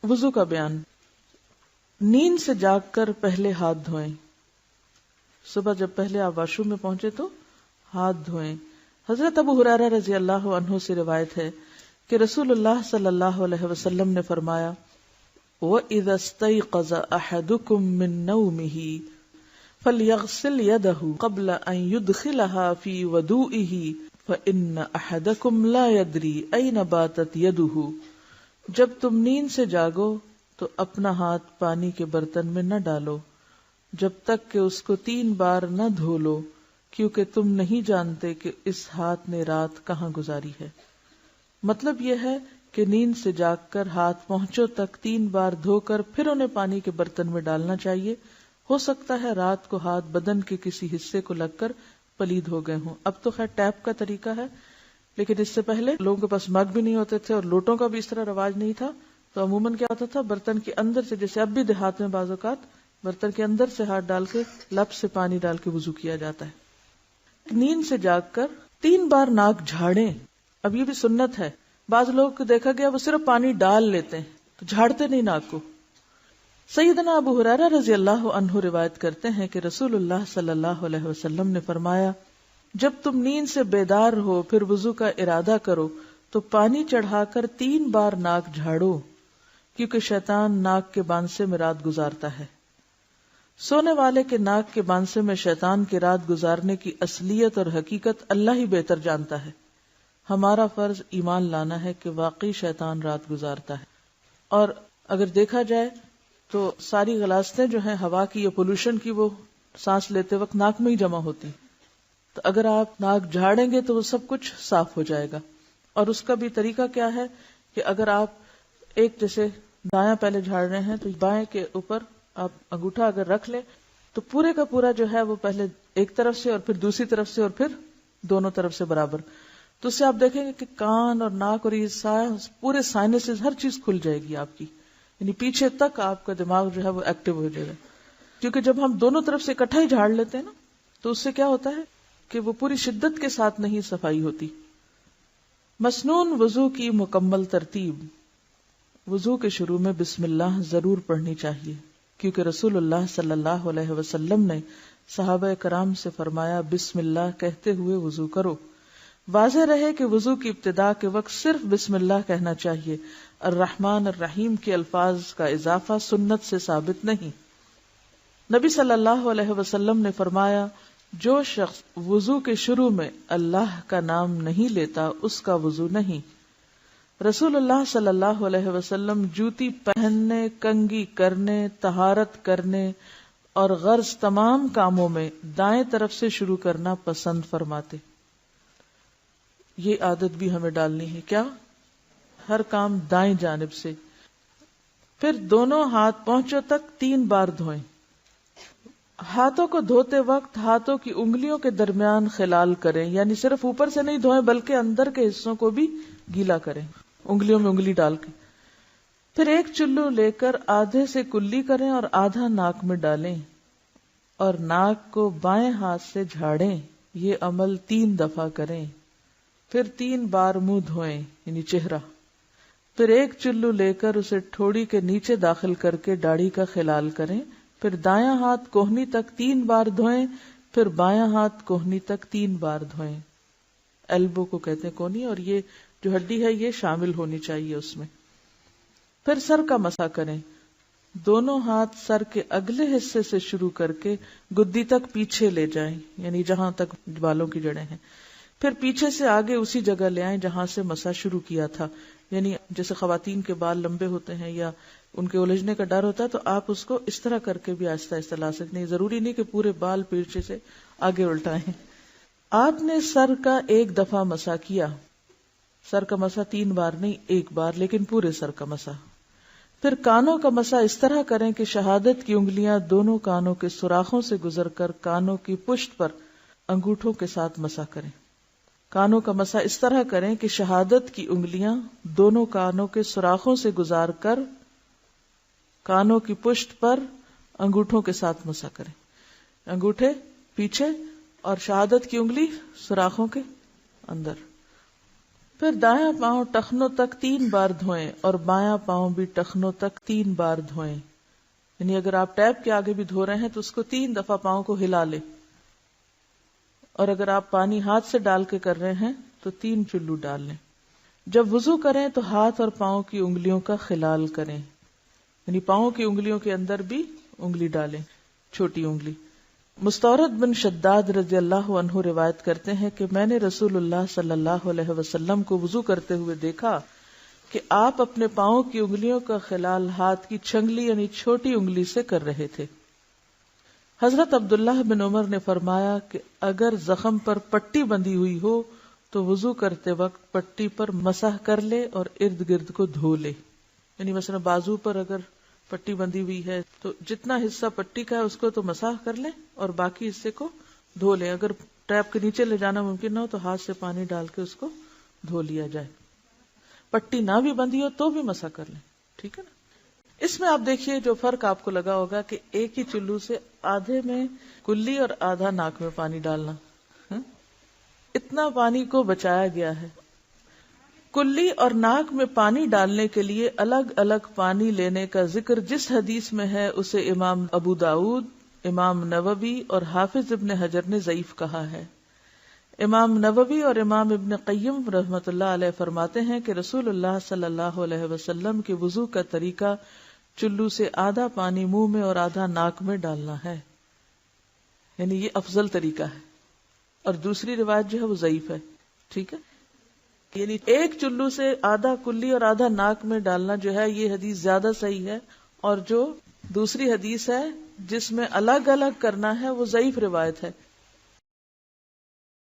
وضو کا بیان. نیند سے جاگ کر پہلے ہاتھ دھوئیں. صبح جب پہلے آپ واش روم میں پہنچے تو ہاتھ دھوئیں. حضرت ابو ہریرہ رضی اللہ عنہ سے روایت ہے کہ رسول اللہ صلی اللہ علیہ وسلم نے فرمایا وَإِذَا اسْتَيْقَظَ أَحَدُكُم مِّن نَّوْمِهِ فَلْيَغْسِلْ يَدَهُ قَبْلَ أَن يُدْخِلَهَا فِي وُضُوئِهِ فَإِنَّ أَحَدَكُمْ لَا يَدْرِي أَيْنَ بَاتَتْ يَدُهُ. جب تم نیند سے جاگو تو اپنا ہاتھ پانی کے برتن میں نہ ڈالو جب تک کہ اس کو 3 بار نہ دھو لو، کیونکہ تم نہیں جانتے کہ اس ہاتھ نے رات کہاں گزاری ہے. مطلب یہ ہے کہ نیند سے جاگ کر ہاتھ پہنچوں تک 3 بار دھو کر پھر انہیں پانی کے برتن میں ڈالنا چاہیے. ہو سکتا ہے رات کو ہاتھ بدن کے کسی حصے کو لگ کر پلید ہو گئے ہوں. اب تو خیر ٹیپ کا طریقہ ہے، لیکن اس سے پہلے لوگوں کے پاس مگ بھی نہیں ہوتے تھے اور لوٹوں کا بھی اس طرح رواج نہیں تھا. تو عموماً کیا ہوتا تھا، برتن کے اندر سے، جیسے اب بھی دیہات میں بعض اوقات برتن کے اندر سے ہاتھ ڈال کے لب سے پانی ڈال کے وضو کیا جاتا ہے. نیند سے جاگ کر 3 بار ناک جھاڑیں. اب یہ بھی سنت ہے. بعض لوگ کو دیکھا گیا وہ صرف پانی ڈال لیتے ہیں تو جھاڑتے نہیں ناک کو. سیدنا ابو ہریرہ رضی اللہ عنہ روایت کرتے ہیں کہ رسول اللہ صلی اللہ علیہ وسلم نے فرمایا جب تم نیند سے بیدار ہو پھر وضو کا ارادہ کرو تو پانی چڑھا کر 3 بار ناک جھاڑو، کیونکہ شیطان ناک کے بانسے میں رات گزارتا ہے. سونے والے کے ناک کے بانسے میں شیطان کی رات گزارنے کی اصلیت اور حقیقت اللہ ہی بہتر جانتا ہے. ہمارا فرض ایمان لانا ہے کہ واقعی شیطان رات گزارتا ہے. اور اگر دیکھا جائے تو ساری غلاظتیں جو ہیں ہوا کی یا پولوشن کی، وہ سانس لیتے وقت ناک میں ہی جمع ہوتی. تو اگر آپ ناک جھاڑیں گے تو وہ سب کچھ صاف ہو جائے گا. اور اس کا بھی طریقہ کیا ہے کہ اگر آپ ایک جیسے دایاں پہلے جھاڑ رہے ہیں تو بائیں کے اوپر آپ انگوٹھا اگر رکھ لیں تو پورے کا پورا جو ہے وہ پہلے ایک طرف سے اور پھر دوسری طرف سے اور پھر دونوں طرف سے برابر. تو اس سے آپ دیکھیں گے کہ کان اور ناک اور یہ پورے سائنسز ہر چیز کھل جائے گی آپ کی، یعنی پیچھے تک آپ کا دماغ جو ہے وہ ایکٹیو ہو جائے گا. کیونکہ جب ہم دونوں طرف سے اکٹھا ہی جھاڑ لیتے ہیں نا تو اس سے کیا ہوتا ہے کہ وہ پوری شدت کے ساتھ نہیں صفائی ہوتی. مسنون وضو کی مکمل ترتیب. وضو کے شروع میں بسم اللہ ضرور پڑھنی چاہیے، کیونکہ رسول اللہ صلی اللہ علیہ وسلم نے صحابہ کرام سے فرمایا بسم اللہ کہتے ہوئے وضو کرو. واضح رہے کہ وضو کی ابتدا کے وقت صرف بسم اللہ کہنا چاہیے. الرحمن الرحیم کے الفاظ کا اضافہ سنت سے ثابت نہیں. نبی صلی اللہ علیہ وسلم نے فرمایا جو شخص وضو کے شروع میں اللہ کا نام نہیں لیتا اس کا وضو نہیں. رسول اللہ صلی اللہ علیہ وسلم جوتی پہننے، کنگھی کرنے، طہارت کرنے اور غرض تمام کاموں میں دائیں طرف سے شروع کرنا پسند فرماتے. یہ عادت بھی ہمیں ڈالنی ہے. کیا؟ ہر کام دائیں جانب سے. پھر دونوں ہاتھ پہنچوں تک 3 بار دھوئیں. ہاتھوں کو دھوتے وقت ہاتھوں کی انگلیوں کے درمیان خلال کریں، یعنی صرف اوپر سے نہیں دھوئیں بلکہ اندر کے حصوں کو بھی گیلا کریں انگلیوں میں انگلی ڈال کے. پھر ایک چلو لے کر آدھے سے کلی کریں اور آدھا ناک میں ڈالیں اور ناک کو بائیں ہاتھ سے جھاڑیں. یہ عمل 3 دفعہ کریں. پھر 3 بار منہ دھوئیں یعنی چہرہ. پھر ایک چلو لے کر اسے ٹھوڑی کے نیچے داخل کر کے داڑھی کا خلال کریں. پھر دایاں ہاتھ کوہنی تک 3 بار دھوئیں. پھر بایاں ہاتھ کوہنی تک 3 بار دھوئیں. ایلبو کو کہتے ہیں کونی، اور یہ جو ہڈی ہے یہ شامل ہونی چاہیے اس میں. پھر سر کا مسح کریں. دونوں ہاتھ سر کے اگلے حصے سے شروع کر کے گدی تک پیچھے لے جائیں، یعنی جہاں تک بالوں کی جڑیں ہیں. پھر پیچھے سے آگے اسی جگہ لے آئیں جہاں سے مسح شروع کیا تھا. یعنی جیسے خواتین کے بال لمبے ہوتے ہیں یا ان کے الجھنے کا ڈر ہوتا ہے تو آپ اس کو اس طرح کر کے بھی آہستہ آہستہ لا سکتے ہیں. ضروری نہیں کہ پورے بال پیچھے سے آگے الٹائیں. آپ نے سر کا 1 دفعہ مسح کیا. سر کا مسح 3 بار نہیں 1 بار، لیکن پورے سر کا مسح. پھر کانوں کا مسح اس طرح کریں کہ شہادت کی انگلیاں دونوں کانوں کے سوراخوں سے گزر کر کانوں کی پشت پر انگوٹھوں کے ساتھ مسح کریں. کانوں کا مسح اس طرح کریں کہ شہادت کی انگلیاں دونوں کانوں کے سوراخوں سے گزار کر کانوں کی پشت پر انگوٹھوں کے ساتھ مسح کریں. انگوٹھے پیچھے اور شہادت کی انگلی سوراخوں کے اندر. پھر دایاں پاؤں ٹخنوں تک 3 بار دھوئیں اور بایاں پاؤں بھی ٹخنوں تک 3 بار دھوئیں. یعنی اگر آپ ٹیپ کے آگے بھی دھو رہے ہیں تو اس کو 3 دفعہ پاؤں کو ہلا لیں، اور اگر آپ پانی ہاتھ سے ڈال کے کر رہے ہیں تو 3 چلو ڈال لیں. جب وضو کریں تو ہاتھ اور پاؤں کی انگلیوں کا خلال کریں، یعنی پاؤں کی انگلیوں کے اندر بھی انگلی ڈالیں، چھوٹی انگلی. مستورد بن شداد رضی اللہ عنہ روایت کرتے ہیں کہ میں نے رسول اللہ صلی اللہ علیہ وسلم کو وضو کرتے ہوئے دیکھا کہ آپ اپنے پاؤں کی انگلیوں کا خلال ہاتھ کی چھنگلی یعنی چھوٹی انگلی سے کر رہے تھے. حضرت عبداللہ بن عمر نے فرمایا کہ اگر زخم پر پٹی بندھی ہوئی ہو تو وضو کرتے وقت پٹی پر مسح کر لے اور ارد گرد کو دھو لے. یعنی مثلا بازو پر اگر پٹی بندھی ہوئی ہے تو جتنا حصہ پٹی کا ہے اس کو تو مسح کر لیں اور باقی حصے کو دھو لیں. اگر ٹیپ کے نیچے لے جانا ممکن نہ ہو تو ہاتھ سے پانی ڈال کے اس کو دھو لیا جائے. پٹی نہ بھی بندھی ہو تو بھی مسح کر لیں. ٹھیک ہے نا. اس میں آپ دیکھیے جو فرق آپ کو لگا ہوگا کہ ایک ہی چلو سے آدھے میں کلی اور آدھا ناک میں پانی ڈالنا، اتنا پانی کو بچایا گیا ہے. کلی اور ناک میں پانی ڈالنے کے لیے الگ الگ پانی لینے کا ذکر جس حدیث میں ہے اسے امام ابو داؤد، امام نووی اور حافظ ابن حجر نے ضعیف کہا ہے. امام نووی اور امام ابن قیم رحمۃ اللہ علیہ فرماتے ہیں کہ رسول اللہ صلی اللہ علیہ وسلم کے وضو کا طریقہ چلو سے آدھا پانی منہ میں اور آدھا ناک میں ڈالنا ہے، یعنی یہ افضل طریقہ ہے. اور دوسری روایت جو ہے وہ ضعیف ہے. ٹھیک ہے. یعنی ایک چلو سے آدھا کلی اور آدھا ناک میں ڈالنا جو ہے یہ حدیث زیادہ صحیح ہے، اور جو دوسری حدیث ہے جس میں الگ الگ کرنا ہے وہ ضعیف روایت ہے.